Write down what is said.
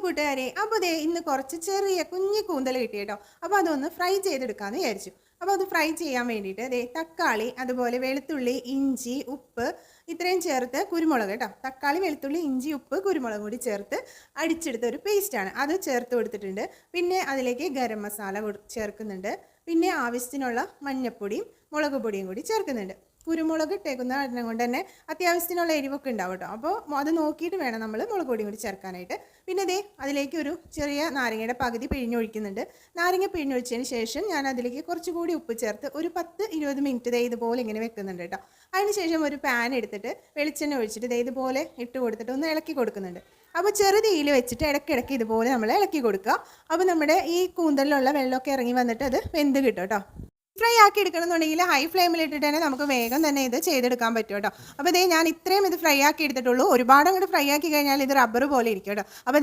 കൂട്ടുകാരെ, അപ്പോൾ ദേ ഇന്ന് കുറച്ച് ചെറിയ കുഞ്ഞു കൂന്തൽ കിട്ടി കേട്ടോ. അപ്പോൾ അതൊന്ന് ഫ്രൈ ചെയ്തെടുക്കാമെന്ന് വിചാരിച്ചു. അപ്പോൾ അത് ഫ്രൈ ചെയ്യാൻ വേണ്ടിയിട്ട് ദേ തക്കാളി, അതുപോലെ വെളുത്തുള്ളി, ഇഞ്ചി, ഉപ്പ് ഇത്രയും ചേർത്ത്, കുരുമുളക് കേട്ടോ. തക്കാളി, വെളുത്തുള്ളി, ഇഞ്ചി, ഉപ്പ്, കുരുമുളക് കൂടി ചേർത്ത് അടിച്ചെടുത്ത ഒരു പേസ്റ്റാണ്. അത് ചേർത്ത് കൊടുത്തിട്ടുണ്ട്. പിന്നെ അതിലേക്ക് ഗരം മസാല ചേർക്കുന്നുണ്ട്. പിന്നെ ആവശ്യത്തിനുള്ള മഞ്ഞൾപ്പൊടിയും മുളക് പൊടിയും കൂടി ചേർക്കുന്നുണ്ട്. കുരുമുളക് ഇട്ടേക്കുന്ന കാരണം കൊണ്ട് തന്നെ അത്യാവശ്യത്തിനുള്ള എരിവൊക്കെ ഉണ്ടാവും കേട്ടോ. അപ്പോൾ അത് നോക്കിയിട്ട് വേണം നമ്മൾ മുളക് പൊടിയും കൂടി ചേർക്കാനായിട്ട്. പിന്നെ ദേ അതിലേക്ക് ഒരു ചെറിയ നാരങ്ങയുടെ പകുതി പിഴിഞ്ഞൊഴിക്കുന്നുണ്ട്. നാരങ്ങ പിഴിഞ്ഞൊഴിച്ചതിന് ശേഷം ഞാൻ അതിലേക്ക് കുറച്ചുകൂടി ഉപ്പ് ചേർത്ത് ഒരു 10-20 മിനിറ്റ് ദേ ഇതുപോലെ ഇങ്ങനെ വെക്കുന്നുണ്ട് കേട്ടോ. അതിനുശേഷം ഒരു പാൻ എടുത്തിട്ട് വെളിച്ചെണ്ണ ഒഴിച്ചിട്ട് ദേ ഇതുപോലെ ഇട്ട് കൊടുത്തിട്ട് ഒന്ന് ഇളക്കി കൊടുക്കുന്നുണ്ട്. അപ്പോൾ ചെറുതീയിൽ വെച്ചിട്ട് ഇടയ്ക്കിടയ്ക്ക് ഇതുപോലെ നമ്മൾ ഇളക്കി കൊടുക്കുക. അപ്പോൾ നമ്മുടെ ഈ കൂന്തലിലുള്ള വെള്ളമൊക്കെ ഇറങ്ങി വന്നിട്ട് അത് വെന്ത് കിട്ടും കേട്ടോ. ഫ്രൈ ആക്കി എടുക്കണമെന്നുണ്ടെങ്കിൽ ഹൈ ഫ്ലെയിമിൽ ഇട്ടിട്ട് തന്നെ നമുക്ക് വേഗം തന്നെ ഇത് ചെയ്തെടുക്കാൻ പറ്റും കേട്ടോ. അപ്പോൾ ഇതേ ഞാൻ ഇത്രയും ഇത് ഫ്രൈ ആക്കി എടുത്തിട്ടുള്ളൂ. ഒരുപാട് അങ്ങോട്ട് ഫ്രൈ ആക്കി കഴിഞ്ഞാൽ ഇത് റബ്ബർ പോലെ ഇരിക്കും കേട്ടോ. അപ്പോൾ